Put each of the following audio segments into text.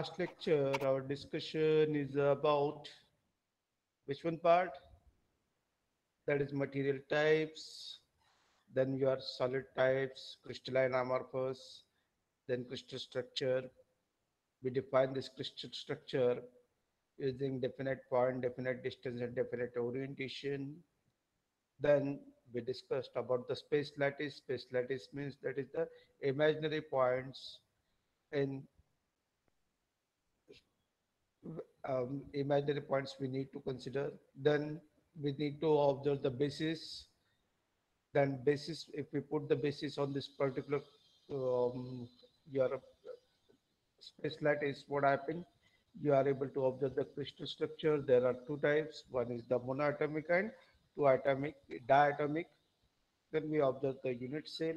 last lecture, our discussion is about which one part? That is material types, then your solid types, crystalline amorphous, then crystal structure. We define this crystal structure using definite point, definite distance, and definite orientation. Then we discussed about the space lattice. Space lattice means that is the imaginary points in imaginary points we need to consider. Then we need to observe the basis. Then basis, if we put the basis on this particular your space lattice, what happened? You are able to observe the crystal structure. There are two types. One is the monoatomic and two atomic, diatomic. Then we observe the unit cell.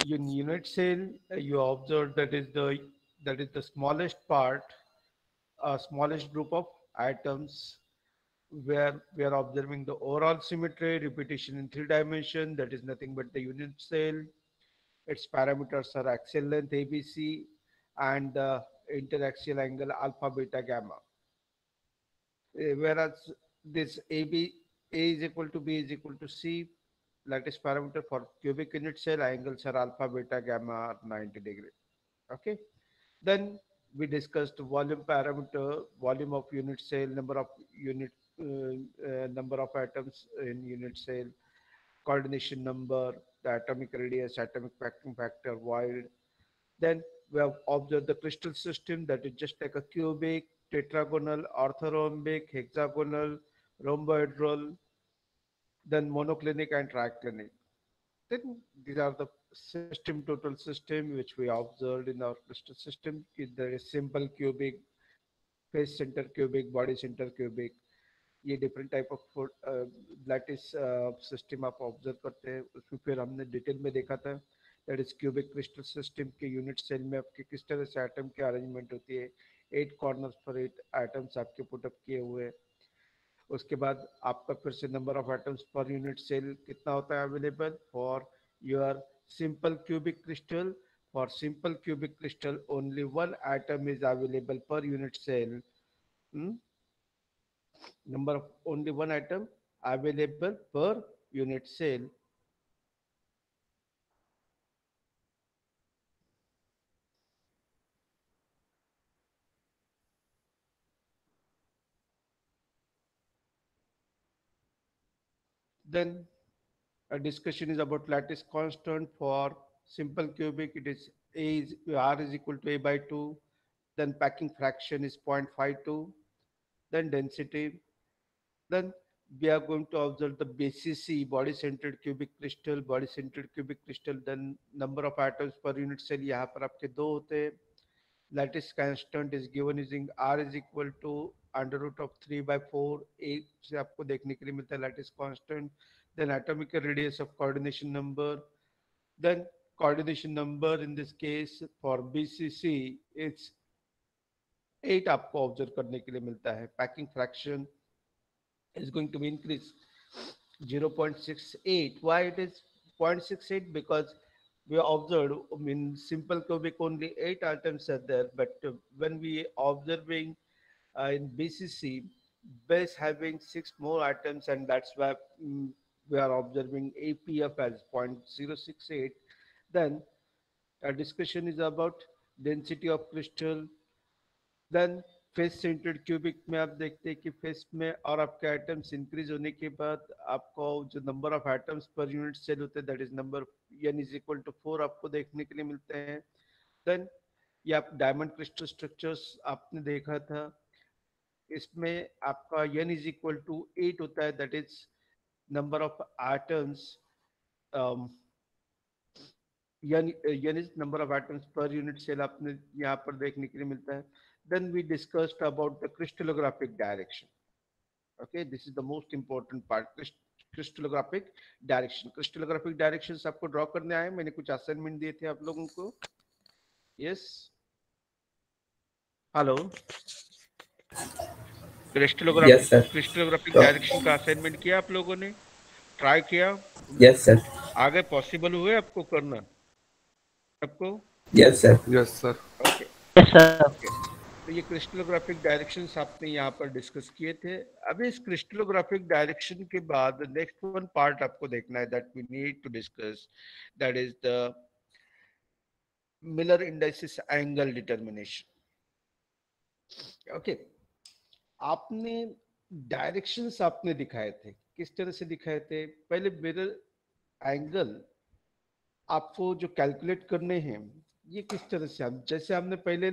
In unit cell, you observe that is the smallest part, smallest group of atoms where we are observing the overall symmetry, repetition in 3 dimension. That is nothing but the unit cell. Its parameters are axial length ABC and the interaxial angle alpha, beta, gamma. Whereas this A is equal to B is equal to C, lattice parameter for cubic unit cell, angles are alpha, beta, gamma are 90 degree. Okay. Then we discussed volume parameter, volume of unit cell, number of atoms in unit cell, coordination number, the atomic radius, atomic packing factor, void. Then we have observed the crystal system that is just like a cubic, tetragonal, orthorhombic, hexagonal, rhomboedral, then monoclinic and triclinic. Then these are the system, total system which we observed in our crystal system. There is simple cubic, face center cubic, body center cubic. ये different type of lattice system आप observe करते हैं, उसमें फिर हमने detail में देखा था that is cubic crystal system के यूनिट सेल में आपके किस तरह से एटम की अरेंजमेंट होती है, 8 कॉर्नर्स पर 8 एटम्स आपके पुटअप किए हुए हैं. उसके बाद आपका फिर से नंबर ऑफ एटम्स पर यूनिट सेल कितना होता है available for your simple cubic crystal. For simple cubic crystal only 1 atom is available पर unit cell. Number of only 1 atom available per unit cell. Then a discussion is about lattice constant. For simple cubic it is r is equal to a by 2. Then packing fraction is 0.52. Then density. Then we are going to observe the BCC, body centered cubic crystal, body centered cubic crystal. Then number of atoms per unit cell यहाँ पर आपके दो होते हैं. Lattice constant is given using r is equal to under root of 3 by 4. एक से आपको देखने के लिए मिलता है lattice constant. Then atomic radius of coordination number. Then coordination number in this case for BCC it's 8 आपको ऑब्जर्व करने के लिए मिलता है. Packing fraction is going to be increased 0.68. Why it is 0.68? Because we observed in simple cubic only 8 atoms are there, but when we observing in BCC, base having 6 more atoms, and that's why we are observing APF as 0.068. Then our discussion is about density of crystal. Then face centred cubic में आप देखते हैं कि face में और आपके atoms increase होने के बाद आपको जो नंबर ऑफ एटम्स पर यूनिट सेल होते हैं that is number n is equal to 4 आपको देखने के लिए मिलते हैं. देन ये आप डायमंड क्रिस्टल स्ट्रक्चर्स आपने देखा था, इसमें आपका n इज इक्वल टू 8 होता है, that is number of atoms. n is number of atoms per unit cell आपने यहाँ पर देखने के लिए मिलता है. Then we discussed about the crystallographic direction. Okay, this is the most important part. Crystallographic direction. Crystallographic directions आपको draw करने आए. मैंने कुछ असाइनमेंट दिए थे आप लोगों को. Yes. Hello. Yes, sir. Crystallographic direction का असाइनमेंट किया आप लोगों ने, ट्राई किया? Yes, sir. आगे पॉसिबल हुए आपको करना आपको? Yes, sir. Yes, sir. Okay. Yes sir. Okay, तो ये क्रिस्टलोग्राफिक डायरेक्शंस आपने यहाँ पर डिस्कस किए थे। अभी इस क्रिस्टलोग्राफिक डायरेक्शन के बाद नेक्स्ट वन पार्ट आपको देखना है that we need to discuss, that is the Miller indices angle determination. Okay, आपने डायरेक्शंस आपने दिखाए थे, किस तरह से दिखाए थे? पहले मिरर एंगल आपको जो कैलकुलेट करने हैं, ये किस तरह से, हम जैसे हमने पहले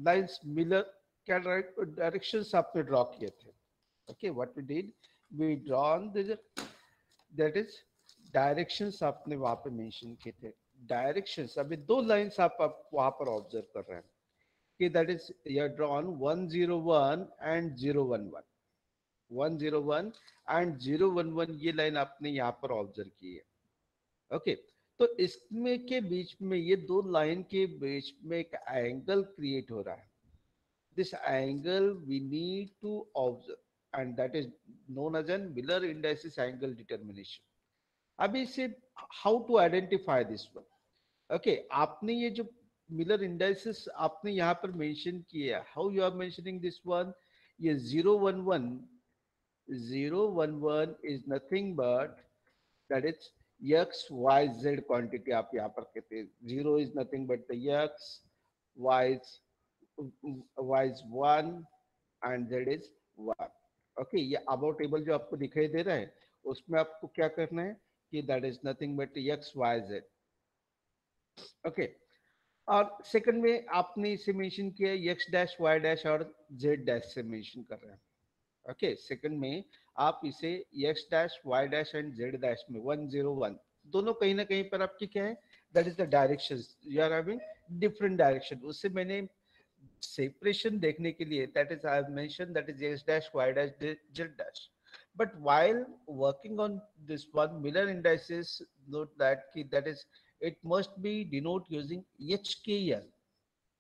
लाइंस मिलर क्या डायरेक्शंस आपने ड्रॉ किए थे। Okay, what we did, we drawn that is directions आपने वहां पे मेंशन किए थे। डायरेक्शंस अभी दो लाइंस आप वहां पर ऑब्जर्व कर रहे हैं कि that is you drawn 101 and 011, 101 and 011, ये लाइन आपने यहाँ पर ऑब्जर्व की है। ओके, तो इसमें के बीच में, ये दो लाइन के बीच में एक एंगल क्रिएट हो रहा है। This angle we need to observe and that is known as an Miller indices angle determination. अभी इसे how to identify this one. Okay, आपने ये जो मिलर इंडाइसिस आपने यहाँ पर मेंशन किया, how you are mentioning this one? ये 011, 011 is nothing but that is x y z quantity आप यहाँ पर कहते हैं। Zero is nothing but the x, y is y is 1 and z is 1। Okay, ये अबाउट टेबल जो आपको दिखाई दे रहा है, उसमें आपको क्या करना है कि that is nothing but x y z। Okay, और सेकंड में आपने इसे मेंशन किया x डैश y डैश और z डैश से मेंशन कर रहे हैं। ओके, सेकंड में आप इसे x dash y dash and z dash में 101, दोनों कहीं ना कहीं पर आपकी क्या है, that is the direction, you are having different direction. उससे मैंने सेपरेशन देखने के लिए that is I have mention that is x dash y dash z dash, but while working on this one Miller indices, note that key that is it must be denote using HKL.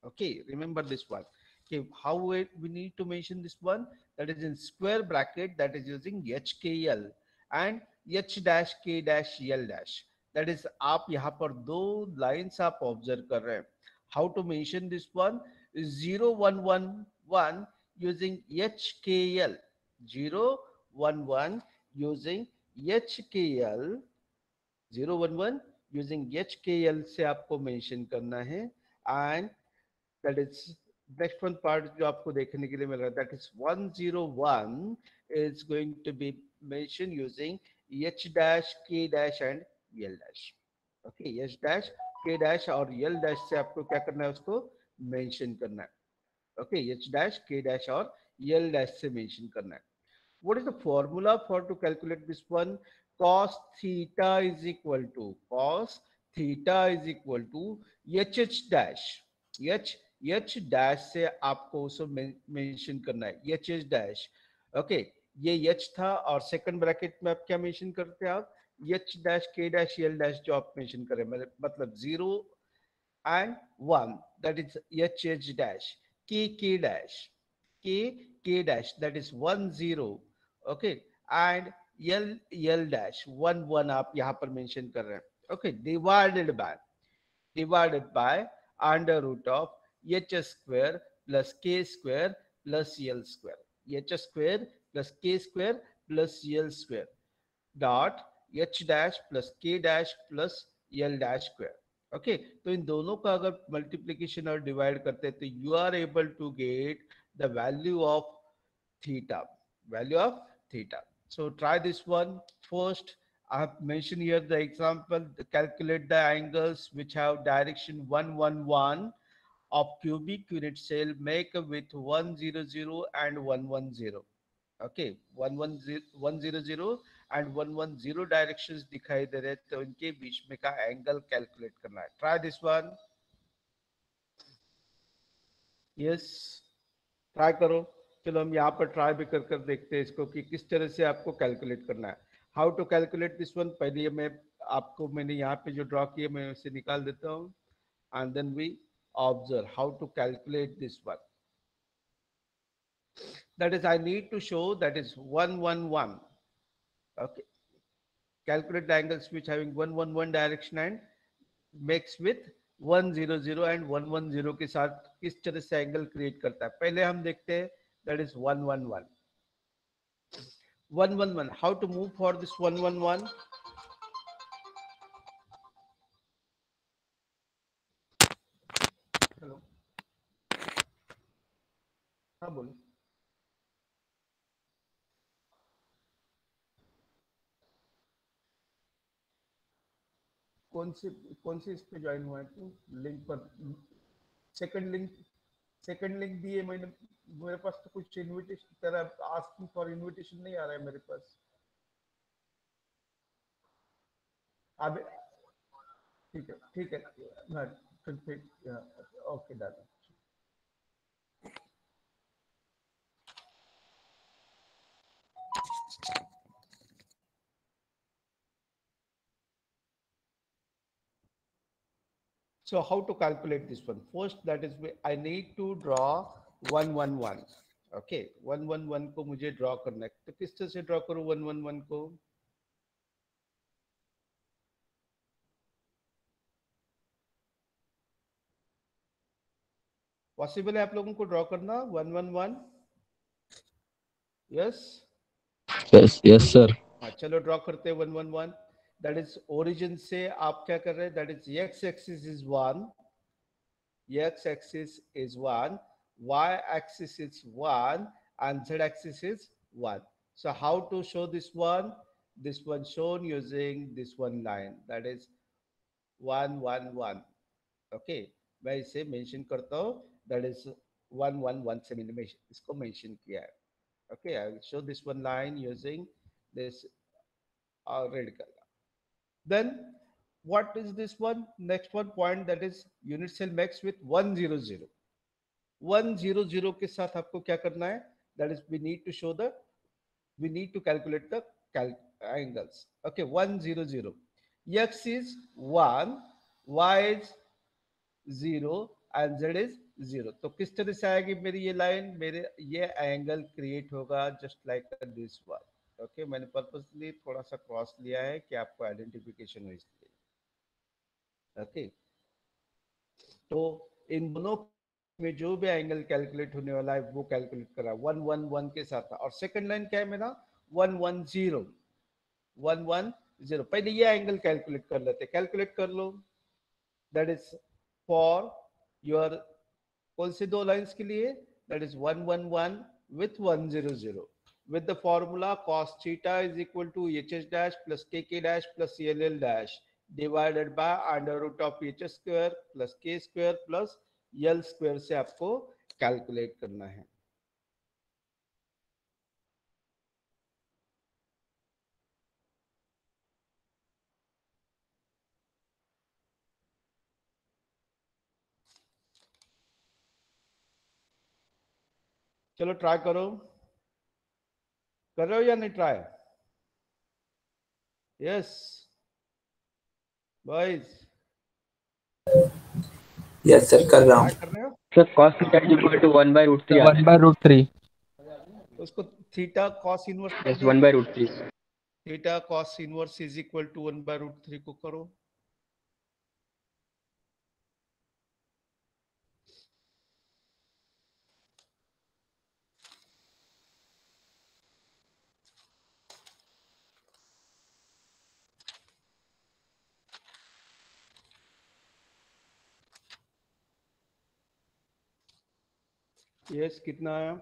Okay, remember this one. Okay, how we need to mention this one, that is in square bracket, that is using HKL and H dash K dash L dash, that is आप यहाँ पर दो lines आप observe कर रहे हैं। How to mention this one? 0111 using HKL, 011 using HKL, 011 using HKL से आपको मेंशन करना है। And that is next one part जो आपको देखने के लिए मिल रहा है, that is 101 is going to be mentioned using h dash k dash and l dash। okay, h dash k dash और l dash से आपको क्या करना है, उसको मेंशन करना है। okay, h dash k dash और l dash से मेंशन करना है। what is the formula for to calculate this one? Cos theta is equal to, cos theta is equal to h dash, h h dash से आपको उसको mention करना है, H H dash. Okay, ये H था और सेकंड ब्रैकेट में आप क्या मेंशन करते हैं, आप एच डैश के डैश एल डैश जो आप मेंशन करें, मतलब 0 and 1, that is h h dash, k k dash, k k dash, that is 10। Okay, and L L dash 11 आप यहाँ पर मेंशन कर रहे हैं। Okay, divided by under root of H square plus K square plus L square, H square plus K square plus L square dot H dash plus K dash plus L dash square. Okay, तो इन दोनों का अगर multiplication और divide करते हैं तो you are able to get the value of theta, value of theta। So try this one first. I have mentioned here the example, calculate the angles which have direction 111 of cubic unit cell make with 100 and 110। okay, 100 and 110 directions दिखाई दे रहे हैं, तो इनके बीच में का angle calculate करना है। Try this one, yes, try करो। चलो हम यहाँ पर ट्राई भी कर कर देखते हैं इसको कि किस तरह से आपको कैलकुलेट करना है। How to calculate this one, पहले मैं आपको, मैंने यहाँ पे जो ड्रॉ किया मैं उसे निकाल देता हूँ and then we observe how to calculate this one. That is I need to show that is 111। ओके, calculate the angles which having 111 direction and makes with 100 and 110 के साथ किस तरह से एंगल क्रिएट करता है, पहले हम देखते हैं। That is 111 111। How to move for this 111? Hello, हाँ बोलो। कौन सी इस पे ज्वाइन हुआ है तू? लिंक पर सेकंड लिंक, सेकंड लिंक दिए मैंने। मेरे पास तो कुछ इनविटेशन तेरा आस्किंग फॉर इनविटेशन नहीं आ रहा है मेरे पास। अब ठीक है हाँ, फिर okay done. So how to calculate this one? First, that is I need to draw 111. Okay, 111 को मुझे ड्रॉ करना है, तो किस तरह से ड्रॉ करूँ 111 को? पॉसिबल है आप लोगों को ड्रॉ करना 111? यस। Yes, sir. हाँ चलो ड्रॉ करते हैं 111। दैट इज ओरिजिन से आप क्या कर रहे हैं? That is x axis is 1, x axis is 1, y axis is 1, and z axis is 1. So how to show this one? This one shown using this one line, that is 111. Okay, मैं इसे mention करता हूँ, that is 111 से मैंने इसको mention किया है. Okay, I will show this one line using this red color. Then what is this one? Next one point, that is unit cell max with 100. 100 के साथ आपको क्या करना है? That is we need to calculate the angles. Okay, 100. X is 1, y is 0 and z is 0. तो किस तरह से आएगी मेरी ये लाइन? मेरे ये एंगल क्रिएट होगा just like this one. Okay, मैंने पर्पसली थोड़ा सा क्रॉस लिया है कि आपको आइडेंटिफिकेशन हो इसलिए. ओके, तो इन दोनों में जो भी एंगल कैलकुलेट होने वाला है वो कैलकुलेट करा 111 के साथ था. और सेकंड लाइन क्या है मेरा? 110. 110. पहले ये एंगल कैलकुलेट कर लेते. कैलकुलेट कर लो. दैट इज फॉर योर कौन से दो लाइंस के लिए? That is 111 with 100 with the formula cos theta is equal to hs dash plus kk dash plus cll dash divided by under root of h square plus k square plus l square से आपको calculate करना है. चलो try करो. कर रहे हो या नहीं try? Yes boys, yes sir कर रहा हूँ. ट्राई कर रहे हो? Sir, cos theta is equal to 1 by root 3. 1 by root 3. तो उसको थीटा कॉस इनवर्स कर Yes, दो. 1 by root 3. Theta cos inverse is equal to 1 by root 3 को करो. यस, कितना आया?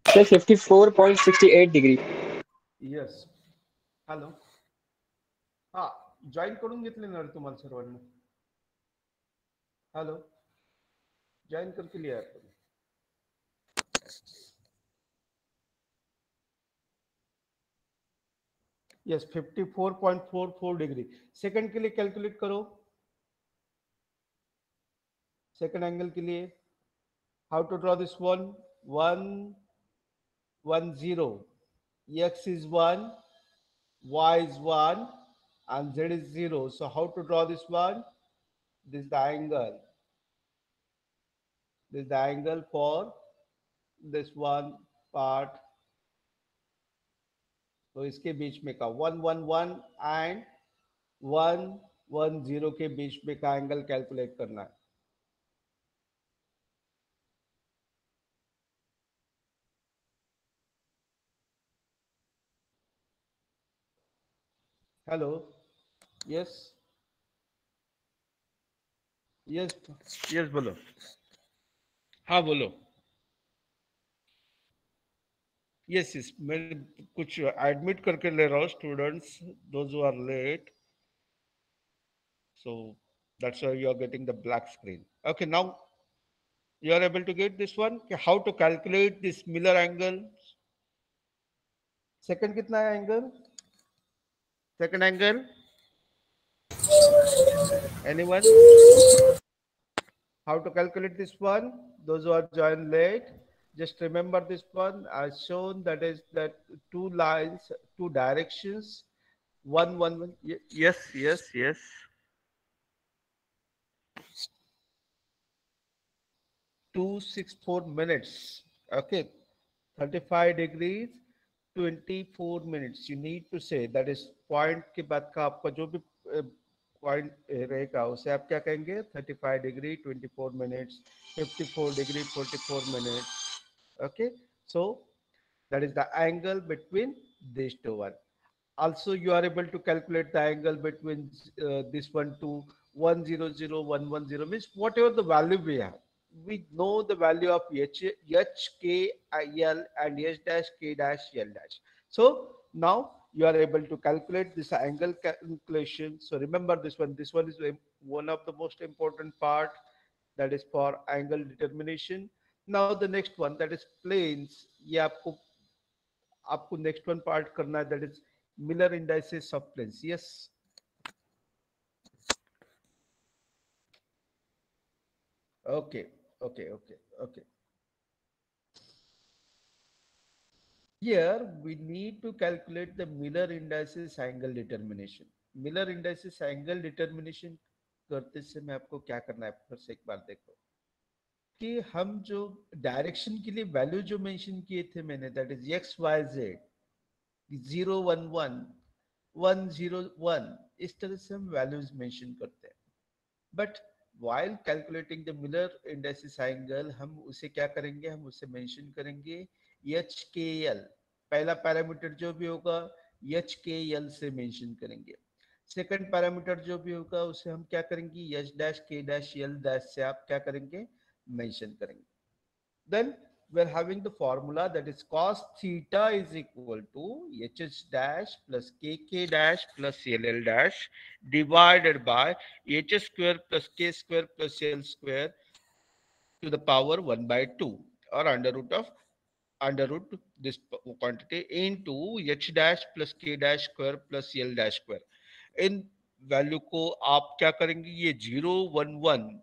Sir, 54.68 degree. यस. हॅलो, हा जॉईन करून घेतले ना रे तुम्हाला सर्वांना? हॅलो, जॉईन करके लिया आपण. Yes 54.44 degree. सेकंड के लिए कैलकुलेट करो, सेकंड एंगल के लिए how to draw this one. 110, x is 1, y is 1, and z is 0. So how to draw this one? This is the angle. This is the angle for this one part. तो इसके बीच में का 111 and 110 के बीच में का angle calculate करना है। हेलो, यस यस यस बोलो, हाँ बोलो। यस यस मैं कुछ एडमिट करके ले रहा हूँ students those who are late, so that's why you are getting the black screen. Okay, now you are able to get this one, how to calculate this Miller angle. Second कितना है angle, second angle, anyone? How to calculate this one? Those who are joined late, just remember this one. I've shown that is that two lines, two directions, one. Yes, yes, yes. 264 minutes. Okay, 35 degrees, 24 minutes. You need to say that is point के बाद का आपका जो भी point रहेगा उसे आप क्या कहेंगे, 35 degree 24 minutes, 54 degree 44 minutes. Okay, so that is the angle between these two one. Also you are able to calculate the angle between this one to 100 110, means whatever the value we have, we know the value of h k l and h dash k dash l dash. So now you are able to calculate this angle calculation. So remember this one is one of the most important part, that is for angle determination. Now the next one, that is planes. ये आपको आपको next one part करना है, that is Miller indices of planes. Yes, okay okay okay okay. Here we need to calculate the Miller indices angle determination. Miller indices angle determination करते समय आपको क्या करना है, फिर से एक बार देखो कि हम जो डायरेक्शन के लिए वैल्यू जो मेंशन किए थे मैंने, that is x Y z 011 101, इस तरह से हम वैल्यूज मेंशन करते हैं. But while calculating the Miller indices angle, हम उसे क्या करेंगे, हम उसे मेंशन करेंगे एच के एल. पहला पैरामीटर जो भी होगा एच के एल से मेंशन करेंगे. सेकंड पैरामीटर जो भी होगा उसे हम क्या करेंगे, एच डैश के डैश एल डैश से आप क्या करेंगे, मेंशन करेंगे. Then we're having the formula, that is cos theta is equal to hh dash plus kk dash plus ll dash divided by h square plus k square plus l square to the power 1 by 2, or under root this quantity into h dash plus k dash square plus l dash square. In value को आप क्या करेंगे, ये 011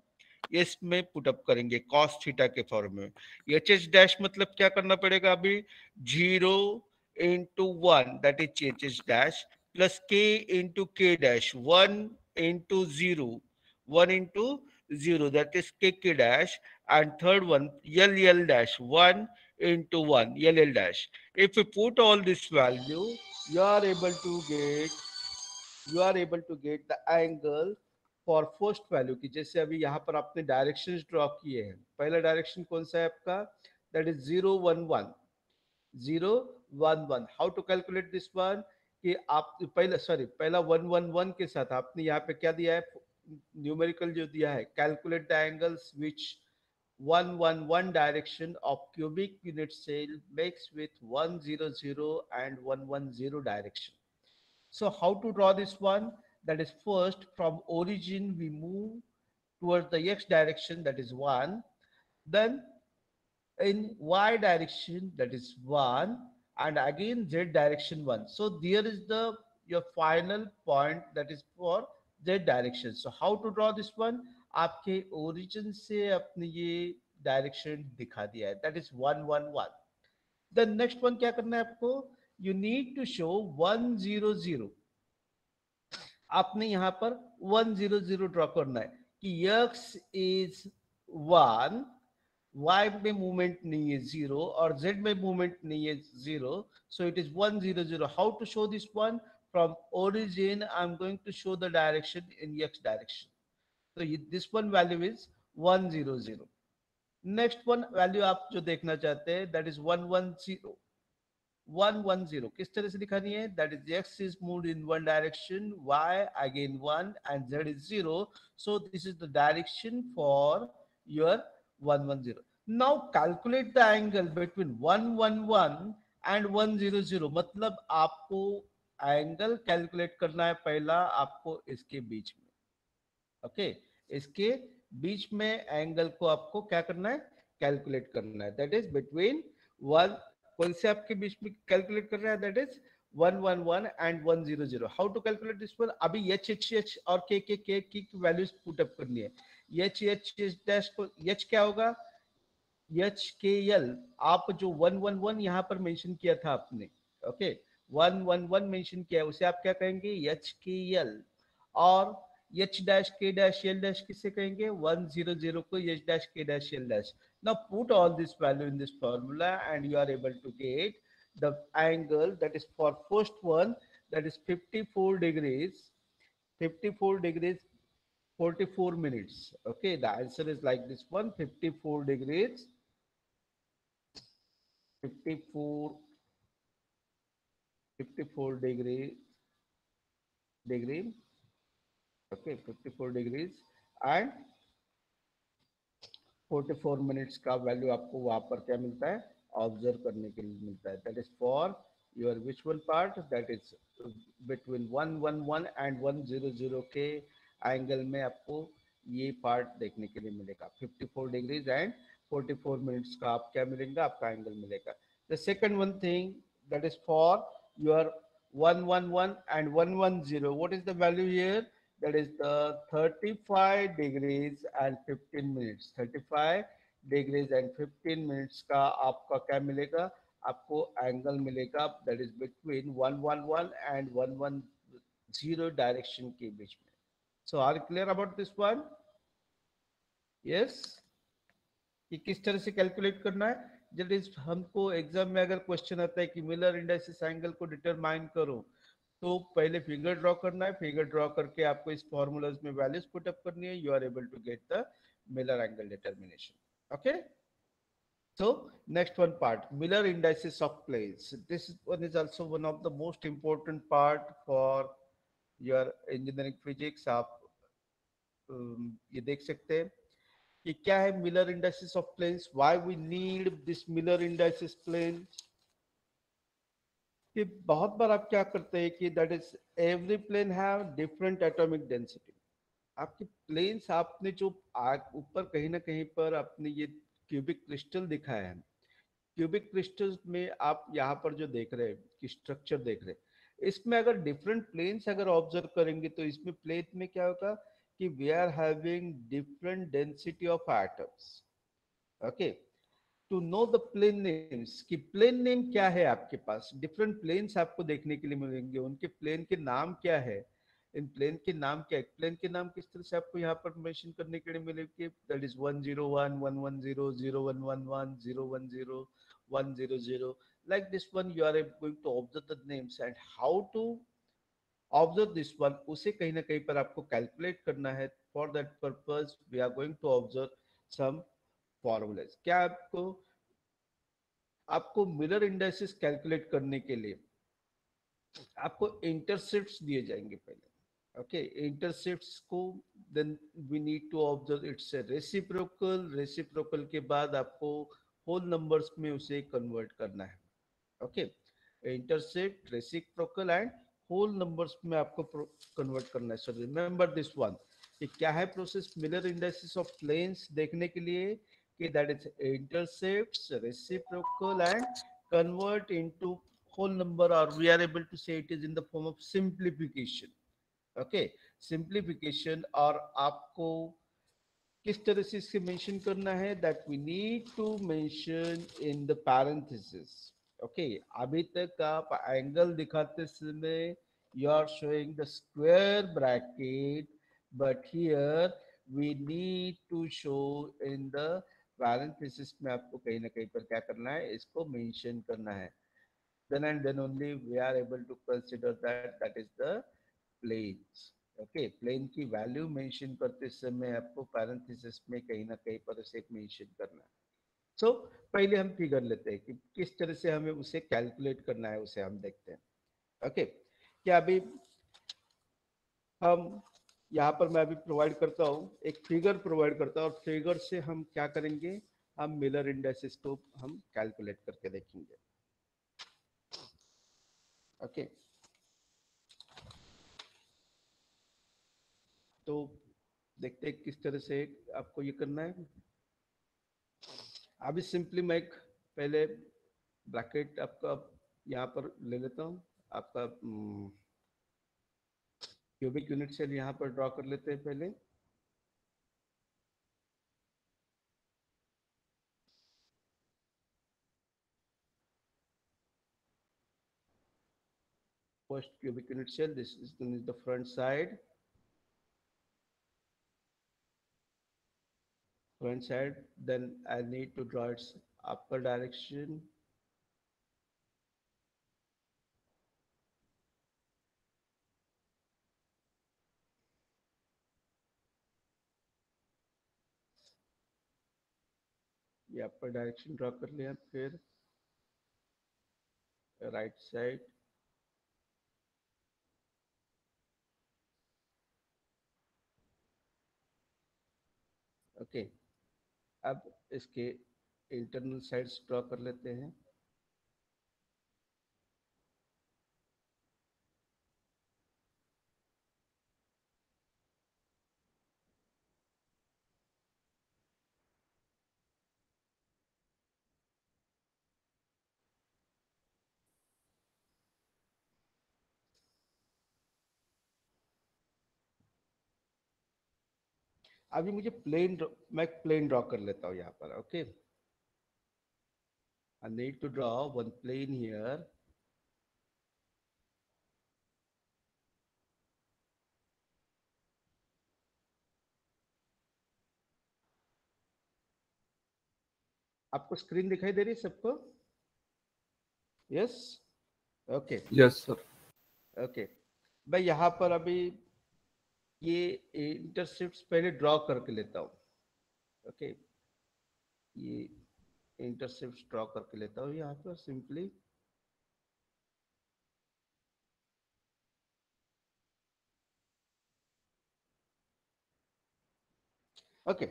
इसमें put up करेंगे cos theta के form में. H H dash मतलब क्या करना पड़ेगा अभी, 0 into 1 that is H H dash plus के इंटू के dash 1 into 0 that is k dash, and third one l dash 1 into 1 l dash. If you put all this value, you are able to get the angle for first value की. जैसे अभी यहाँ पर आपने directions draw किए हैं. पहला direction कौन सा है आपका, that is 011. How to calculate this one, कि आप पहला 111 के साथ आपने यहाँ पे क्या दिया है, न्यूमेरिकल जो दिया है, calculate the angles which 111 direction of cubic unit cell makes with 100 and 110 direction. So how to draw this one? That is, first from origin we move towards the x direction, that is 1. Then in y direction, that is 1, and again z direction 1. So there is the your final point that is for z direction. So how to draw this one? आपके origin से अपने ये direction दिखा दिया है, that is 111. The next one क्या करना है आपको? You need to show 100. आपने यहाँ पर 100 ड्रॉ करना है कि x is 1, y में मूवमेंट नहीं है 0 और z में मूवमेंट नहीं है 0, so it is 100. How to show this one? From origin I'm going to show the direction in x direction. So this one value is 100. Next one value आप जो देखना चाहते हैं दैट इज 110. 110 किस तरह से दिखानी है? That is x is moved in one direction, y again 1 and z is 0. So this is the direction for your 110. Now calculate the angle between 111 and 100. मतलब आपको एंगल कैलकुलेट करना है पहला आपको इसके बीच में. ओके इसके बीच में एंगल को आपको क्या करना है? कैलकुलेट करना है. दैट इज बिटवीन वन, कौन से आपके बीच में कैलकुलेट कर रहा है? That is 111 and 100. How to calculate this one? अभी एच और के की वैल्यूज पुट अप करनी है. एच डैश को एच क्या होगा? एच के एल. आप जो 111 यहाँ पर मेंशन किया था आपने, ओके 111 मेंशन किया है, उसे आप क्या कहेंगे? एच के एल. और एच डैश के डैश एल डैश किसे कहेंगे? 100 को एच डैश के dash L dash. Now put all this value in this formula and you are able to get the angle that is for first one, that is 54 degrees, 54 degrees 44 minutes. Okay, the answer is like this one, 54 degrees 54 54 degree, okay 54 degrees and 44 minutes का value आपको वहां पर क्या मिलता है? Observe करने के लिए मिलता है. That is for your visual part, that is between 111 and 100 के एंगल में आपको ये पार्ट देखने के लिए मिलेगा. 54 डिग्रीज एंड 44 मिनट्स का आप क्या मिलेगा? आपका एंगल मिलेगा. The second one thing that is for your 111 and 110. What is the value here? That is the 35 degrees and 15 minutes. 35 degrees and 15 minutes का आपका क्या मिलेगा? आपको एंगल मिलेगा. That is between 111 and 110 direction के बीच में. So are clear about this one? Yes, कि किस तरह से कैलकुलेट करना है. जब इस हमको एग्जाम में अगर क्वेश्चन आता है कि मिलर इंडाइसिस एंगल को डिटरमाइन करो, तो पहले फिगर ड्रॉ करना है. फिगर ड्रॉ करके आपको इस फॉर्मूलाज में वैल्यूज पुट अप करनी है. You are able to get the Miller angle determination. Okay, so next one part, Miller indices of planes. This one is also one of the most important part for your engineering physics. आप ये देख सकते हैं कि क्या है Miller indices of planes. Why we need this Miller indices plane? कि बहुत बार आप क्या करते हैं कि that is every plane have different atomic density. आपके प्लेन्स आपने जो ऊपर कहीं ना कहीं पर आपने ये क्यूबिक क्रिस्टल दिखाया है, क्यूबिक क्रिस्टल में आप यहाँ पर जो देख रहे हैं कि स्ट्रक्चर देख रहे हैं, इसमें अगर डिफरेंट प्लेन्स अगर ऑब्जर्व करेंगे तो इसमें प्लेन में क्या होगा कि we are having different density of atoms. Okay, to know the plane names, कि प्लेन नेम क्या है आपके पास. डिफरेंट प्लेन्स आपको देखने के लिए मिलेंगे, उनके प्लेन के नाम क्या है, इन प्लेन के नाम क्या है. प्लेन के नाम किस तरह से आपको यहाँ पर मेंशन करने के लिए मिलेंगे? That is 101, 110, 0111, 010, 100. like this one you are going to observe the names and how to observe this one, उसे कहीं ना कहीं पर आपको कैलकुलेट करना है. For that purpose we are going to observe some formulas. क्या आपको आपको मिलर इंडाइसिस कैलकुलेट करने के लिए आपको इंटरसेप्ट्स दिए जाएंगे पहले. ओके, इंटरसेप्ट्स को then we need to observe its reciprocal. Reciprocal के बाद आपको होल नंबर्स में उसे कन्वर्ट करना है. Okay, intercept, reciprocal and whole numbers में आपको कन्वर्ट करना है. सो रिमेंबर दिस वन, कि क्या है process Miller indices of planes देखने के लिए, कि that is intercepts, reciprocal and convert into whole number, or we are able to say it is in the form of simplification. Okay, simplification, और आपको किस तरह से इसके मेंशन करना है, that we need to mention in the parenthesis. Okay, अभी तक आप एंगल दिखाते समय you are showing the square bracket, but here we need to show in the parenthesis में आपको कहीं ना कहीं पर क्या करना है, इसको मेंशन करना है. then and then only we are able to consider that that is the planes. Okay, plane की वैल्यू मेंशन करते समय आपको पैरेंथेसिस में कहीं ना कहीं पर उसे मेंशन करना है. सो पहले हम फिगर लेते हैं कि किस तरह से हमें उसे कैलकुलेट करना है, उसे हम देखते हैं. ओके, क्या अभी हम यहाँ पर मैं अभी प्रोवाइड करता हूँ, एक फिगर प्रोवाइड करता हूँ, और फिगर से हम क्या करेंगे, हम मिलर इंडेक्सेस को हम कैलकुलेट करके देखेंगे. ओके, तो देखते हैं किस तरह से आपको ये करना है. अभी सिंपली मैं एक पहले ब्रैकेट आपका यहाँ पर ले लेता हूँ. आपका क्यूबिक यूनिट सेल यहाँ पर ड्रॉ कर लेते हैं पहले. First cubic unit cell, this is the front side. Then I need to draw its upper direction. ये अपर डायरेक्शन ड्रॉ कर लिया. फिर राइट साइड, ओके. अब इसके इंटरनल साइड्स ड्रॉ कर लेते हैं. अभी मुझे मैं प्लेन ड्रॉ कर लेता हूँ यहाँ पर. Okay, I need to draw one plane here. आपको स्क्रीन दिखाई दे रही है सबको? Yes, okay. Yes, sir. Okay, मैं यहाँ पर अभी ये इंटरसेप्ट्स पहले ड्रॉ करके लेता हूँ. ओके, ये इंटरसेप्ट्स ड्रॉ करके लेता हूँ यहाँ पर सिंपली. ओके,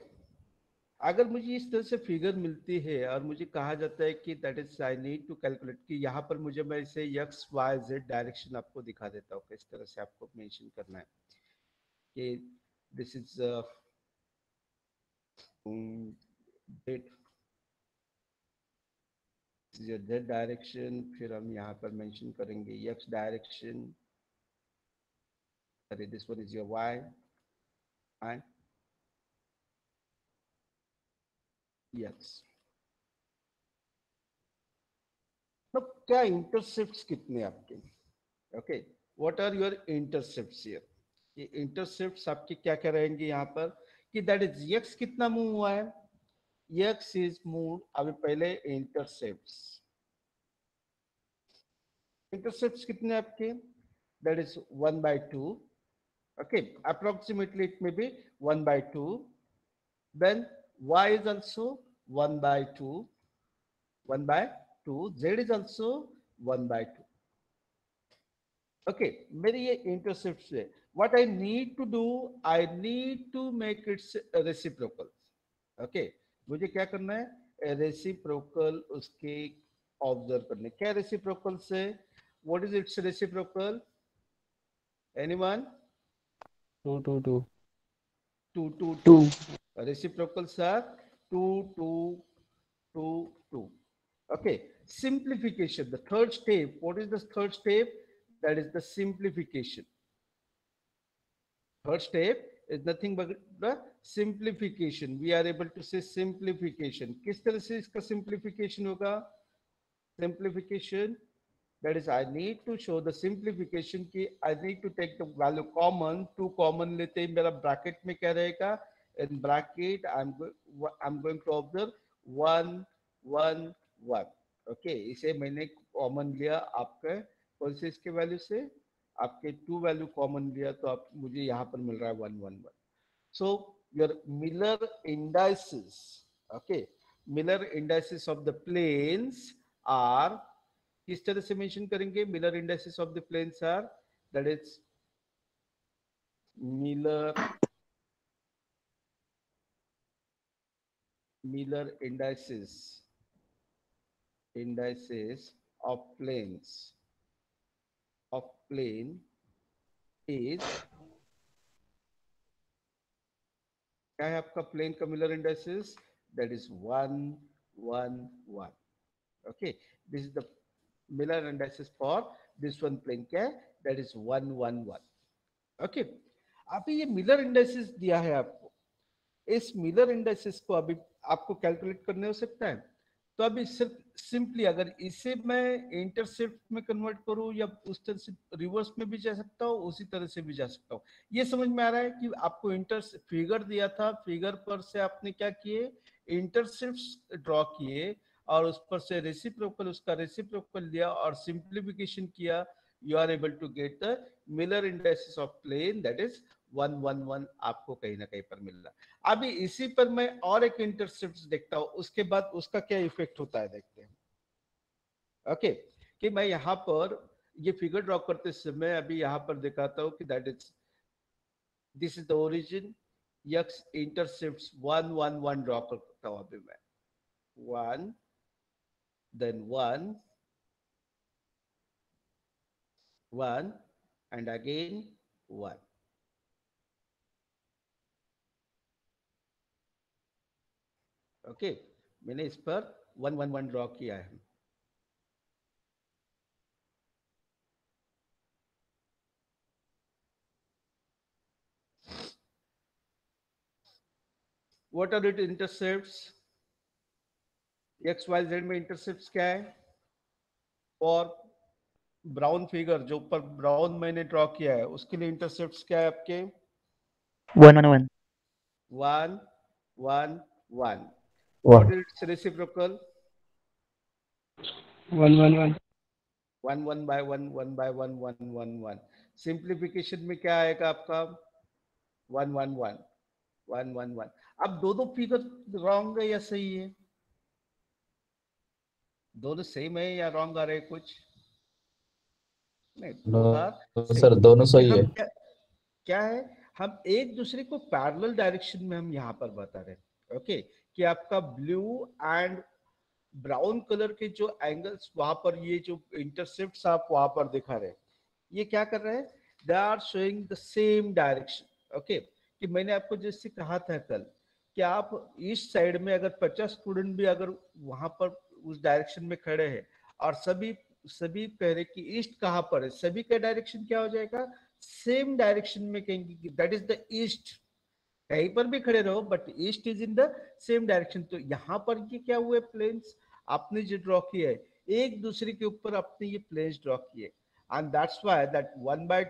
अगर मुझे इस तरह से फिगर मिलती है और मुझे कहा जाता है कि that is I need to calculate, कि यहाँ पर मुझे, मैं इसे एक्स वाई जेड डायरेक्शन आपको दिखा देता हूँ किस तरह से आपको मेंशन करना है कि this is Z, Z direction. फिर हम यहाँ पर मेंशन करेंगे एक्स डायरेक्शन, अरे this one is your Y and X. तो क्या इंटरसेप्ट्स कितने आपके? Okay, what are your intercepts here? ये इंटरसेप्ट्स आपके क्या क्या रहेंगे यहाँ पर, कि दैट इज एक्स कितना मूव हुआ है. एक्स इज मूव, अभी पहले इंटरसेप्ट्स, इंटरसेप्ट्स कितने आपके, that is 1/2. Okay, approximately it may be 1/2. Then y is also 1/2, 1/2. z is also 1/2. Okay, मेरी ये इंटरसेप्ट है. What I need to do, I need to make its reciprocal. Okay, मुझे क्या करना है, रेसिप्रोकल उसके ऑब्जर्व करने. क्या रेसिप्रोकल से, what is it's reciprocal, anyone? 2 2 2 2 2 2. 2. Reciprocals are 2 2 2 2. Okay, simplification. The third step, what is the third step? That is the simplification. Third step is nothing but the simplification. We are able to say simplification. किस तरह से इसका simplification होगा? Simplification, that is I need to show the simplification कि I need to take the value common. 2 common लेते ही मेरा bracket में क्या रहेगा? In bracket I'm going to observe 1 1 1. Okay, इसे मैंने common लिया आपके कौन से इसके वैल्यू से? आपके 2 वैल्यू कॉमन लिया तो आप मुझे यहाँ पर मिल रहा है 1 1 1. So your Miller indices, okay, Miller indices of the planes are, किस तरह से मेंशन करेंगे? Miller indices of the planes are, that is Miller indices of planes of plane is, क्या है आपका प्लेन का Miller indices? That is 1 1 1. Okay, this is the Miller indices for this one plane. क्या है? That is 1 1 1. Okay, अभी ये Miller indices दिया है आपको. इस मिलर इंडाइसेस को अभी आपको कैलकुलेट करने हो सकता है. तो अभी सिर्फ सिंपली अगर इसे मैं इंटरसेप्ट में कन्वर्ट करूं या उस तरह से रिवर्स में भी जा सकता हूं, उसी तरह से भी जा सकता हूं. ये समझ में आ रहा है कि आपको फिगर दिया था, फिगर पर से आपने क्या किए? इंटरसेप्ट ड्रॉ किए और उस पर से रेसिप्रोकल, उसका रेसिप्रोकल लिया और सिंप्लीफिकेशन किया. You are able to get the Miller indices of plane, that is 1 1 1 आपको कहीं ना कहीं पर मिल रहा है. अभी इसी पर मैं और एक इंटरसेप्ट देखता हूं, उसके बाद उसका क्या इफेक्ट होता है देखते हैं. ओके, कि मैं यहां पर ये फिगर ड्रॉ करते समय अभी यहां पर दिखाता हूं कि that is, this is the origin, x intercept 1 1 1 draw करता हूं अभी मैं. 1 then 1 1 and again 1. ओके, मैंने इस पर 1 1 1 ड्रॉ किया है. What are it intercepts? X Y Z में इंटरसेप्ट क्या है? और ब्राउन फिगर जो ऊपर ब्राउन मैंने ड्रॉ किया है उसके लिए इंटरसेप्ट क्या है आपके? 1 1 1. 1 1 1. 1. What is its reciprocal? 1 1 1. 1 1 by 1 1 by 1 1 1 1. Simplification में क्या आएगा आपका? 1 1 1 1 1 1. अब दोनों फिगर रॉन्ग है या सही है? दोनों सेम है या रॉन्ग आ रहे हैं कुछ? नहीं, both are सर same. दोनों कि सही हम है. क्या है, हम एक दूसरे को पैरेलल डायरेक्शन में हम यहाँ पर बता रहे हैं. ओके, कि आपका ब्लू एंड ब्राउन कलर के जो एंगल्स वहां पर, ये जो इंटरसेप्ट्स आप वहां पर दिखा रहे हैं, ये क्या कर रहे हैं? They are showing the same direction. Okay, कि मैंने आपको जैसे कहा था कल कि आप ईस्ट साइड में अगर 50 स्टूडेंट भी अगर वहां पर उस डायरेक्शन में खड़े हैं और सभी सभी कह रहे कि ईस्ट कहाँ पर है, सभी का डायरेक्शन क्या हो जाएगा? सेम डायरेक्शन में कहेंगे, दैट इज द ईस्ट. कहीं पर भी खड़े रहो but east is in the same direction. तो यहाँ पर ये क्या हुए? प्लेन्स आपने जो ड्रॉ किया है, एक दूसरे के ऊपर आपने ये प्लेन्स ड्रॉ किए, and that's why that 1 by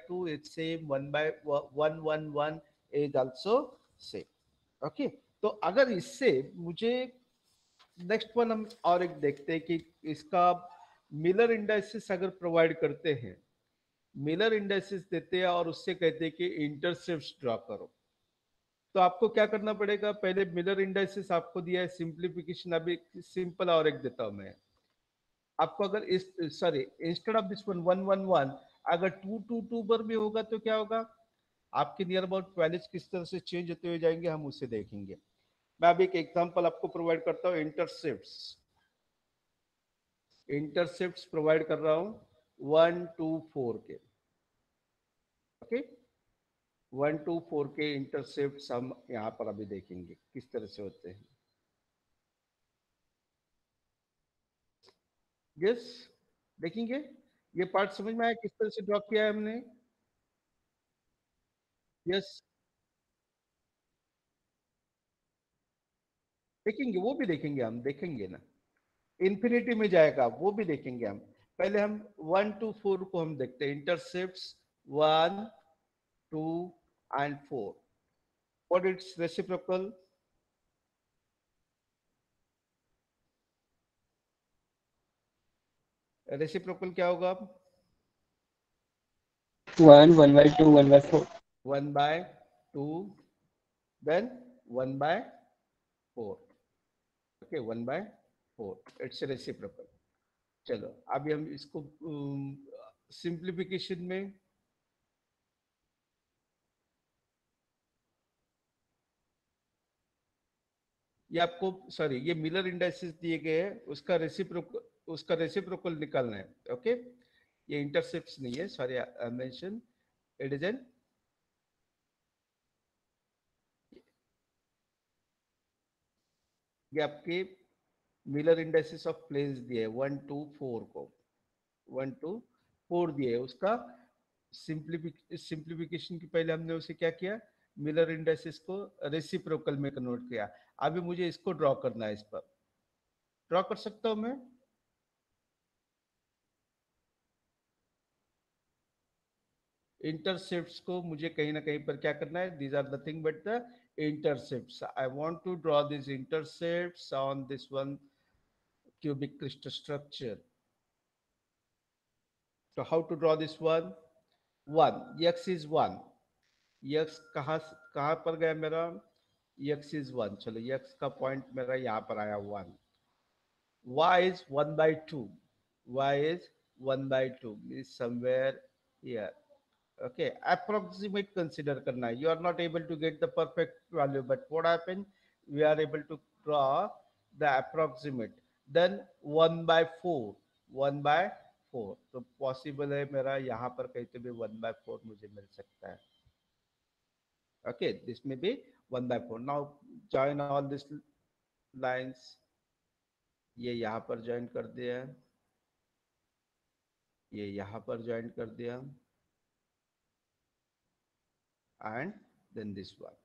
2 is same, 1 by 1 1 1 is also same. Okay, तो अगर इससे मुझे नेक्स्ट वन हम और एक देखते हैं कि इसका मिलर इंडाइसिस अगर प्रोवाइड करते हैं, मिलर इंडाइसिस देते हैं और उससे कहते हैं कि इंटरसेप्ट्स ड्रॉ करो, तो आपको क्या करना पड़ेगा? पहले मिलर इंडाइसिस आपको दिया है, सिंप्लीफिकेशन अभी सिंपल और एक देता हूं मैं आपको. अगर इस, sorry, instead of this one 1 1 1 अगर 2 2 2 पर भी होगा तो क्या होगा? आपके नियर अबाउट वैल्यूज किस तरह से चेंज होते हुए जाएंगे हम उसे देखेंगे. मैं अभी एक एग्जांपल आपको प्रोवाइड करता हूं. इंटरसेप्ट्स प्रोवाइड कर रहा हूं 1 2 4 के. ओके, 1 2 4 के इंटरसेप्ट्स हम यहां पर अभी देखेंगे किस तरह से होते हैं. यस, देखेंगे ये पार्ट समझ में आया किस तरह से ड्रॉ किया है हमने? यस, देखेंगे, वो भी देखेंगे, हम देखेंगे ना, इंफिनिटी में जाएगा वो भी देखेंगे हम। पहले हम 1 to 4 को हम देखते हैं, intercepts 1, 2 and 4, what it's reciprocal? Reciprocal क्या होगा? 1, 1/2, 1/4. 1/2, then 1/4, ओके, 1/4, इट्स रेसिप्रोकल। चलो अभी हम इसको सिंप्लीफिकेशन में, ये आपको, सॉरी, ये मिलर इंडाइसेस दिए गए हैं, उसका रेसिप्रोकल निकालना है, ओके। ये इंटरसेप्ट्स नहीं है, sorry, I mention it is an, ये आपके मिलर इंडाइसेस ऑफ प्लेन्स दिए है 1 to 4 को, 1 to 4 दिए है, उसका सिंप्लीफिकेशन के पहले हमने उसे क्या किया, मिलर इंडाइसेस को रेसिप्रोकल में कन्वर्ट किया। अभी मुझे इसको ड्रॉ करना है, इस पर ड्रॉ कर सकता हूं मैं? इंटरसेप्ट्स को मुझे कहीं ना कहीं पर क्या करना है, these are nothing but the intercepts. I want to draw this intercepts on this one cubic crystal structure. So how to draw this one? 1, x is 1, x कहाँ पर गया मेरा, x is 1, चलो x का पॉइंट मेरा यहाँ पर आया 1, y is 1/2, y is 1/2 is somewhere here, okay, approximate consider karna hai, you are not able to get the perfect value, but what happened, we are able to draw the approximate, then 1/4, 1/4, तो possible है मेरा यहाँ पर कहीं तो भी 1/4 मुझे मिल सकता है, okay, this may be 1/4। now join all these lines, ये यहाँ पर ज्वाइन कर दिया, ये यहाँ पर ज्वाइन कर दिया, and then this one,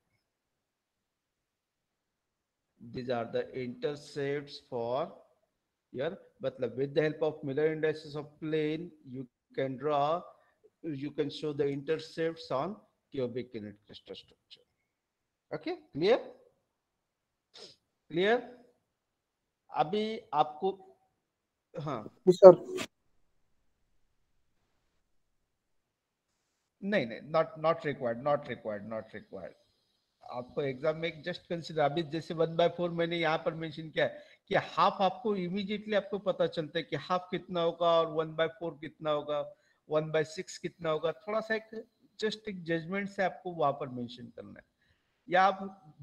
these are the intercepts for your, matlab with the help of Miller indices of plane you can draw, you can show the intercepts on cubic unit crystal structure, okay, clear, clear? अभी आपको, हाँ, sir नहीं नहीं, not required, not required. आपको exam में just consider, अभी जैसे 1/4 मैंने यहाँ पर मेंशन किया है कि हाफ आपको इमीडिएटली आपको पता चलता है कि हाफ कितना होगा और 1/4 कितना होगा, 1/6 कितना होगा, थोड़ा सा एक जस्ट एक जजमेंट से आपको वहां पर मेंशन करना है, या आप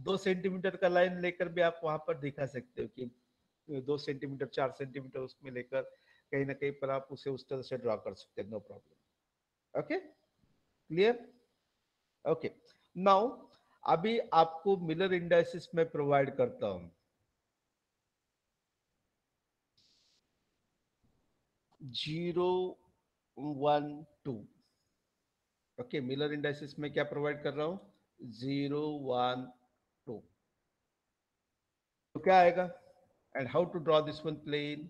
2 सेंटीमीटर का लाइन लेकर भी आप वहां पर दिखा सकते हो कि 2 सेंटीमीटर 4 सेंटीमीटर उसमें लेकर कहीं ना कहीं पर आप उसे उस तरह से ड्रॉ कर सकते हैं, no problem, okay, clear, okay. Now अभी आपको मिलर इंडाइसिस में प्रोवाइड करता हूं, 0, 1, 2, ओके, मिलर इंडाइसिस में क्या प्रोवाइड कर रहा हूं, 0, 1, 2, तो क्या आएगा, and how to draw this one plane,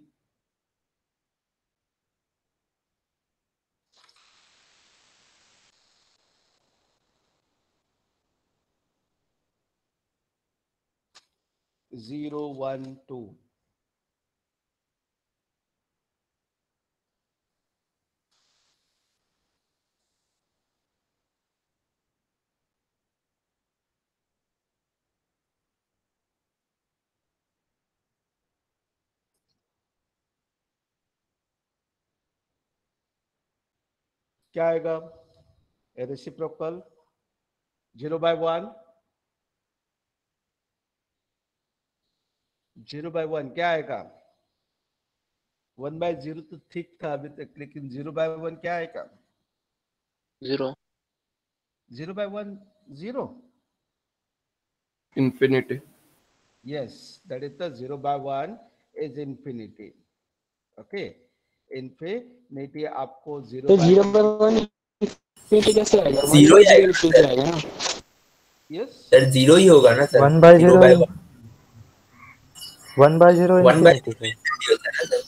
zero one two, क्या आएगा, रेसिप्रोकल 0/1, 0/1 क्या आएगा, 1/0 तो ठीक था अभी तक, लेकिन 0/1 क्या आएगा, 0, 0/1 0, Infinity. yes, that is the 0/1 is infinity, okay, infinity आपको तो 0 by 1 0/1 इन्फिनिटी कैसे आएगा? 1 जीरो by ही 0 आएगा इन्फिनिटी आएगा ना? यस सर, जीरो ही होगा ना sir? 1/0 zero by 1/0 one by infinity sir. होता है ना sir?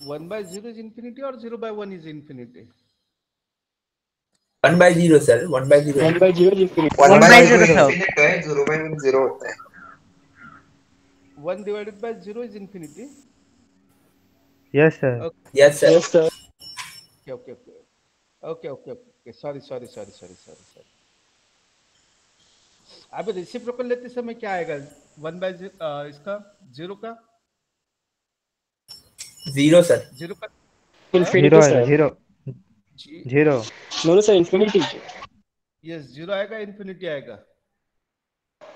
1/0 is infinity or 0/1 is infinity? 1/0 sir, 1/0 1 by 0 infinity. 1 1 by by 0 0 sir. infinite है, 0 by 1 0 होता है। 1 divided by 0 is infinity. Yes sir. Yes sir. Yes sir. Okay sorry. अब reciprocal लेते समय क्या आएगा? 1/0 इसका 0 का 0 सर। 0 का इन्फिनिटी 0 आएगा सर। 0 जी 0 नो सर, इन्फिनिटी। यस 0 आएगा, इन्फिनिटी आएगा।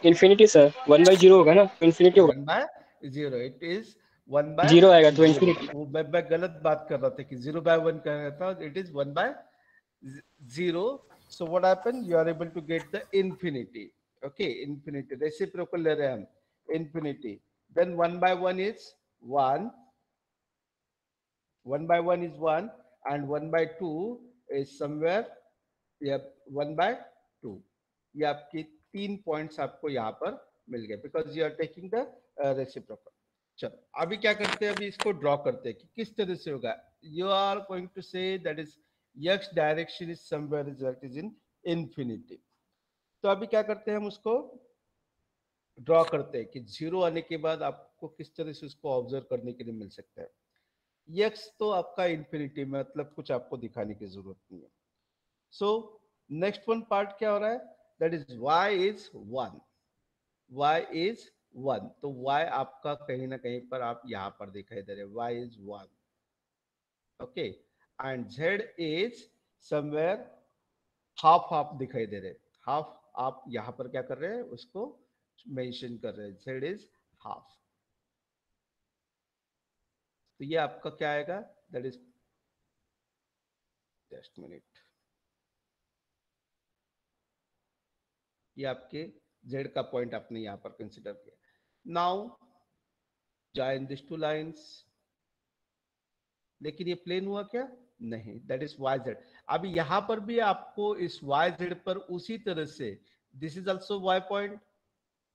इन्फिनिटी सर, 1 by 0 होगा ना, इन्फिनिटी होगा। 1/0 इट इज 1 by 0 आएगा तो 0। इन्फिनिटी। वो मैं गलत बात कर रहा था कि 0/1 कह रहा था। It is 1/0। So what happen, you are able to get the infinity. Okay, infinity reciprocal ले रहे हैं हम, infinity. Then 1/1 is 1, 1/1 is 1 and 1/2 is somewhere, yeah, 1/2। ये आपकी 3 पॉइंट्स आपको यहाँ पर मिल गए because you are taking the reciprocal. चलो अभी क्या करते हैं, अभी इसको ड्रॉ करते हैं कि किस तरह से होगा। You are going to say that is x direction is somewhere result is in infinity. तो अभी क्या करते हैं, हम उसको ड्रॉ करते हैं कि 0 आने के बाद आपको किस तरह से उसको ऑब्जर्व करने के लिए मिल सकता है। यक्स तो आपका इंफिनिटी, मतलब कुछ आपको दिखाने की जरूरत नहीं है। सो नेक्स्ट वन पार्ट क्या हो रहा है, that is Y is 1, Y is 1। तो वाई आपका कहीं ना कहीं पर आप यहां पर दिखाई दे रहे हैं, Y is 1। Okay, and Z is somewhere half half दिखाई दे रहे हैं। हाफ आप यहां पर क्या कर रहे हैं, उसको मेंशन कर रहे हैं, जेड इज हाफ। तो ये आपका क्या आएगा, दैट इज, जस्ट मिनट, ये आपके z का पॉइंट आपने यहां पर कंसिडर किया। Now join this two lines, लेकिन ये प्लेन हुआ क्या? नहीं, दैट इज वाई जेड। अब यहां पर भी आपको इस वाई जेड पर उसी तरह से, this is also Y point,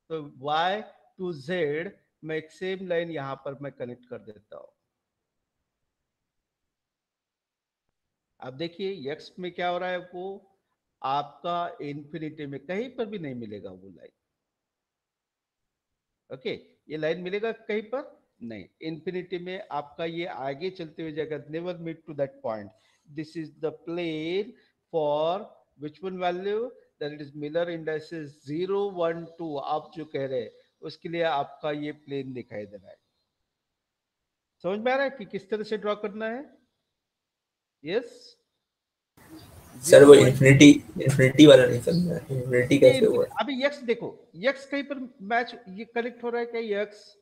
तो वाई टू जेड मैं एक सेम लाइन यहां पर मैं कनेक्ट कर देता हूं। अब देखिए एक्स में क्या हो रहा है, वो आपका इन्फिनिटी में कहीं पर भी नहीं मिलेगा वो लाइन। ओके, ये लाइन मिलेगा कहीं पर नहीं, इन्फिनिटी में आपका ये आगे चलते हुए जाएगा, never meet to that point. This is the plane for which one value, that it is Miller indices 0 1 2। आप जो कह रहे हैं उसके लिए आपका ये प्लेन दिखाई दे रहा है। समझ में आ रहा है कि किस तरह से ड्रॉ करना है? यस, सर 0 वो 1 इन्फिनिटी, इन्फिनिटी वाला नहीं समझा, इन्फिनिटी ये कैसे हुआ? अभी यक्स देखो, यक्स कहीं पर मैच ये कनेक्ट हो रहा है क्या? यक्स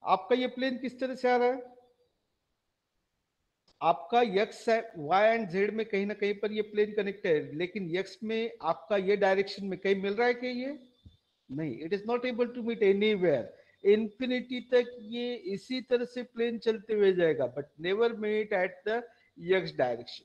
आपका ये प्लेन किस तरह से आ रहा है, आपका यक्स वाई एंड जेड में कहीं ना कहीं पर ये प्लेन कनेक्ट है, लेकिन यक्स में आपका ये डायरेक्शन में कहीं मिल रहा है क्या? ये नहीं, it is not able to meet anywhere. Infinity तक ये इसी तरह से प्लेन चलते हुए जाएगा, but never meet at the X direction.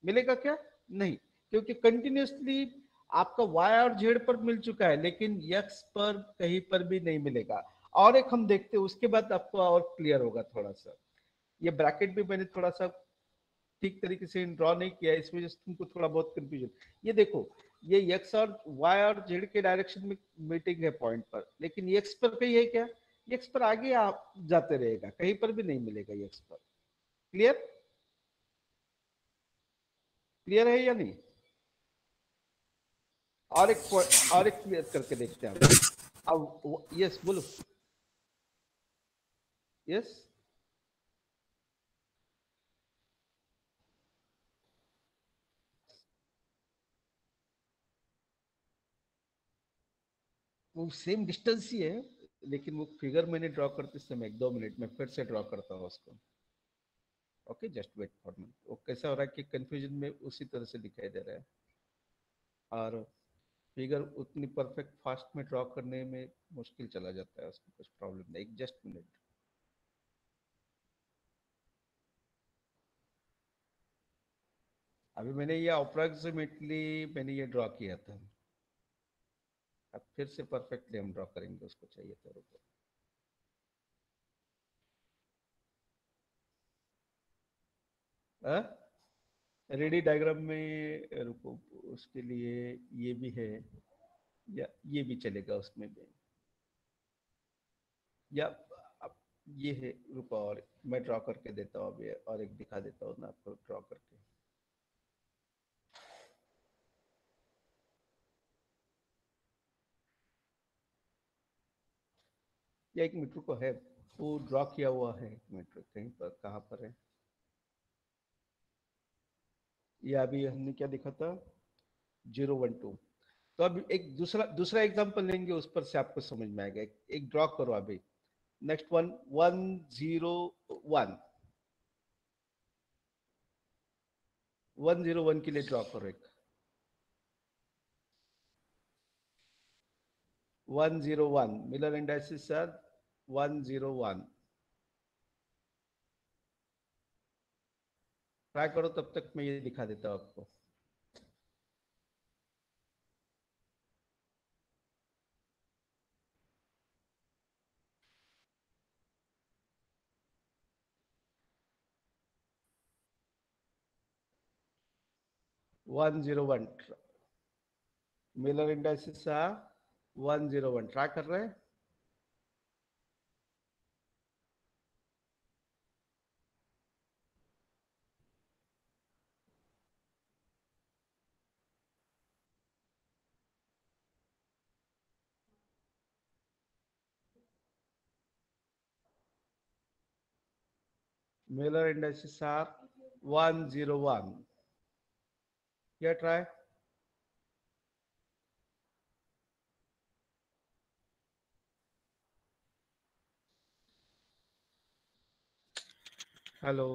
मिलेगा क्या? नहीं, क्योंकि कंटिन्यूसली आपका वाई और जेड पर मिल चुका है, लेकिन यक्स पर कहीं पर भी नहीं मिलेगा। और एक हम देखते हैं, उसके बाद आपको और क्लियर होगा थोड़ा सा। ये ब्रैकेट भी मैंने थोड़ा सा ठीक तरीके से ड्रॉ नहीं किया, इस वजह से तुमको थोड़ा बहुत कंफ्यूजन। ये देखो, ये एक्स और वाई और जेड के डायरेक्शन में मीटिंग है पॉइंट पर, लेकिन एक्स पर कहीं है क्या? एक्स पर आगे आप जाते रहेगा, कहीं पर भी नहीं मिलेगा एक्स पर। क्लियर? क्लियर है या नहीं? और एक क्लियर करके देखते हैं अब यस बोलो। यस, वो सेम डिस्टेंस ही है, लेकिन वो फिगर मैंने ड्रॉ करते समय 1-2 मिनट में फिर से ड्रॉ करता हूँ उसको। Okay, just wait for me. वो कैसा हो रहा है कि कंफ्यूजन में उसी तरह से दिखाई दे रहा है, और फिगर उतनी परफेक्ट फास्ट में ड्रॉ करने में मुश्किल चला जाता है, उसमें कुछ प्रॉब्लम नहीं। Just minute. अभी मैंने ये अप्रोक्सीमेटली मैंने ये ड्रॉ किया था, अब फिर से परफेक्टली हम ड्रॉ करेंगे, उसको चाहिए तो रुको। रेडी डायग्राम में रुको, उसके लिए ये भी है, या ये भी चलेगा उसमें भी, या अब ये है, रुको और मैं ड्रॉ करके देता हूँ अभी, और एक दिखा देता हूँ ना आपको ड्रॉ करके। या एक मीटर को है, वो ड्रॉ किया हुआ है, एक मीटर कहीं पर, कहाँ पर है ये, अभी हमने क्या देखा था, 012। तो अब एक दूसरा दूसरा एग्जांपल लेंगे, उस पर से आपको समझ में आएगा। एक ड्रॉ करो अभी, नेक्स्ट वन, 101, 101 के लिए ड्रॉ करो एक, 101 मिलर इंडाइसिस सर, 101 ट्राई करो, तब तक मैं ये दिखा देता हूँ आपको। One zero one Miller indices 101 try कर रहे हैं। Miller indices are 101. Here try. Hello.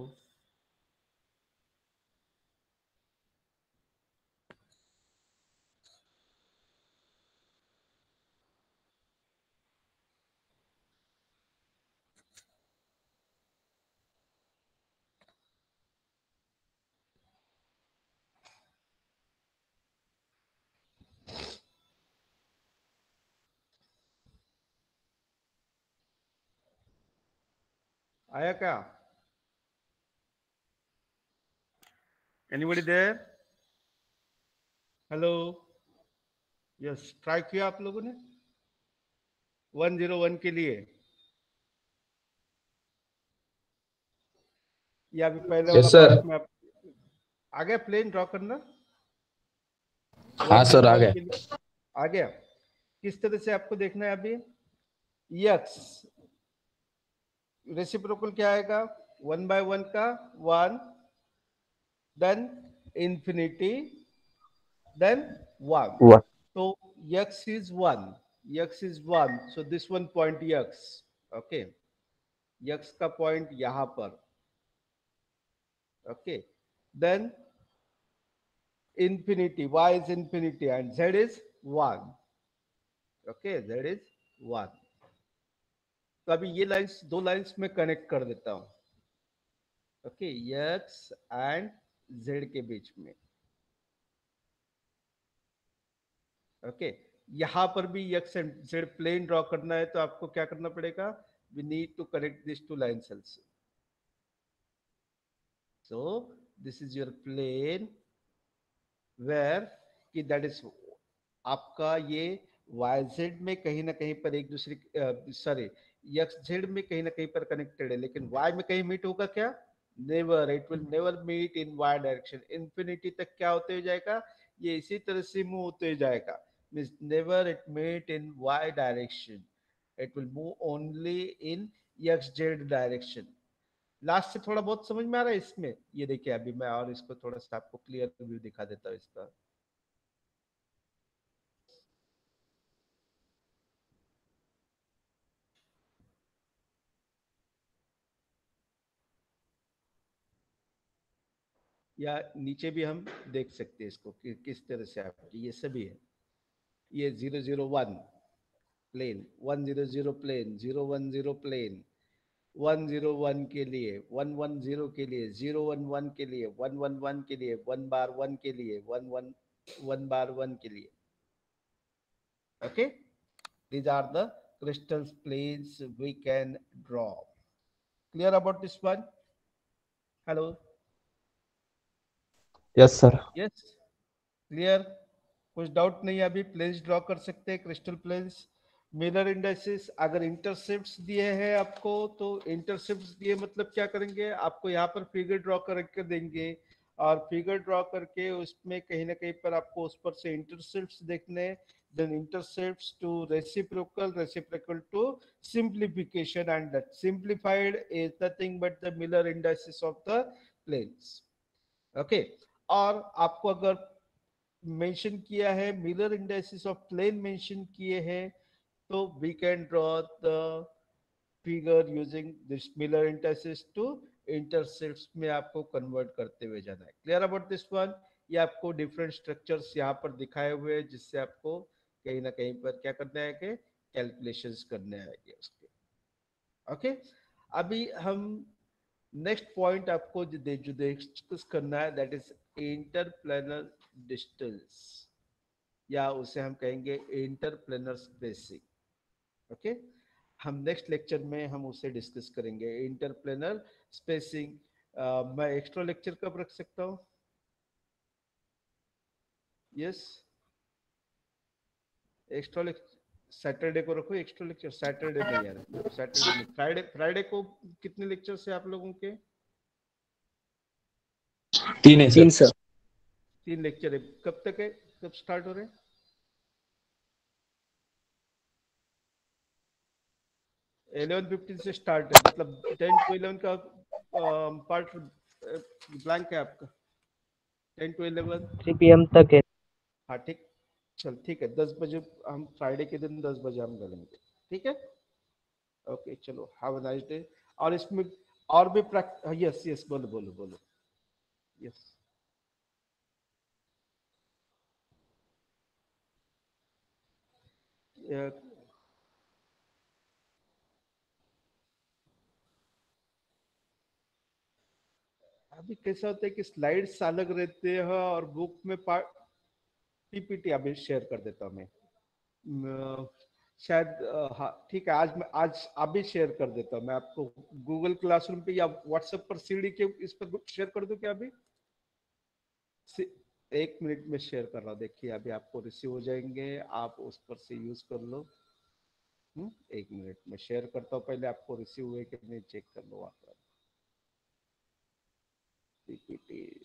आया क्या? Anybody there? Hello, yes try किया आप लोगों ने 101 के लिए, या अभी पहले वाला यस सर। पार्ट में आप आ गया प्लेन ड्रॉ करना? हाँ सर, आ 101 गए। के लिए आ गया। किस तरह से आपको देखना है अभी? यक्स रेसिप्रोकल क्या आएगा, 1/1 का 1, then infinity, then 1. One. So x is 1. x is 1. So this one point x. Okay. x का point यहाँ पर. Okay. Then infinity. Y is infinity and z is 1. Okay. Z is 1. तो अभी ये lines, दो लाइंस में connect कर देता हूँ. ओके, x एंड z के बीच में. ओके, यहां पर भी x and z plane draw करना है, तो आपको क्या करना पड़ेगा? We need to connect this two lines also. So this is your plane where कि दैट इज आपका ये YZ में कहीं ना कहीं पर एक दूसरे, सॉरी XZ में कहीं ना कहीं पर कनेक्टेड है, लेकिन Y में कहीं मीट होगा क्या? Never, it will never meet in Y direction. Infinity तक क्या होते जाएगा? ये इसी तरह से मूव होते जाएगा. Means never it meet in Y direction, it will move only in XZ direction. Last से थोड़ा बहुत समझ में आ रहा है इसमें? ये देखिए अभी मैं और इसको थोड़ा सा आपको क्लियर व्यू दिखा देता हूँ इसका. या नीचे भी हम देख सकते हैं इसको कि किस तरह से आपकी ये सभी है. ये 001 प्लेन, 100 प्लेन, 010 प्लेन, 101 के लिए, 110 के लिए, 011 के लिए, 111 के लिए, 1 बार 1 के लिए, 1 बार 1 के लिए. Okay, these are the crystal planes we can draw. Clear about this one? Hello. Yes sir. Yes. Clear. कुछ डाउट नहीं है अभी? प्लेन्स ड्रॉ कर सकते हैं, क्रिस्टल प्लेन्स. मिरर इंडाइसिस, अगर इंटरसेप्ट्स दिए हैं आपको तो इंटरसेप्ट्स दिए मतलब क्या करेंगे, आपको यहाँ पर फिगर ड्रॉ करके देंगे और फिगर ड्रॉ करके उसमें कहीं ना कहीं पर आपको उस पर से इंटरसेप्ट्स देखने, then intercepts to reciprocal to simplification, and that simplified is nothing but the mirror indices of the planes. Okay. और आपको अगर मेंशन किया है mirror indices of plane mention किए हैं तो we can draw the figure using this mirror indices to intercepts में आपको कन्वर्ट करते हुए जाना है. Clear about this one? ये आपको डिफरेंट स्ट्रक्चर्स यहाँ पर दिखाए हुए हैं जिससे आपको कहीं ना कहीं पर क्या करना है कि कैलकुलेशंस करने आएंगे उसके. ओके. अभी हम नेक्स्ट पॉइंट आपको जो डिस्कस करना है दैट इज इंटरप्लेनर डिस्टेंस, या उसे हम कहेंगे इंटरप्लेनर स्पेसिंग. ओके. हम नेक्स्ट लेक्चर में हम उसे डिस्कस करेंगे इंटरप्लेनर स्पेसिंग. मैं एक्स्ट्रा लेक्चर कब रख सकता हूँ? यस, एक्स्ट्रा लेक्चर सैटरडे को रखो. एक्स्ट्रा लेक्चर सैटरडे नहीं यार, सैटरडे नहीं, फ्राइडे. फ्राइडे को कितने लेक्चर से आप लोगों के? 3 है तीन सर. सर. 3 लेक्चर है. कब तक है, कब स्टार्ट हो रहे हैं? 11:15 से स्टार्ट है, मतलब 10 to 11 का पार्ट ब्लैंक है आपका. 10 to 11. 3 PM तक है. हाँ ठीक. चल ठीक है, 10 बजे हम फ्राइडे के दिन 10 बजे हम करेंगे. ठीक है. ओके चलो, हैव अ नाइस डे. और इसमें और भी यस यस, बोलो बोलो बोलो. यस. अभी कैसा होता है कि स्लाइड्स अलग रहते हैं और बुक में पीपीटी अभी शेयर कर देता हूँ मैं. शायद हाँ ठीक है, आज मैं आज अभी शेयर कर देता हूँ मैं आपको गूगल क्लासरूम पे या व्हाट्सएप पर सीडी के इस पर शेयर कर दूं क्या अभी? 1 मिनट में शेयर कर रहा हूँ, देखिए अभी आपको रिसीव हो जाएंगे, आप उस पर से यूज कर लो. 1 मिनट में शेयर करता हूँ, पहले आपको रिसीव हुए कि नहीं चेक कर लो वहां पर. पीपीटी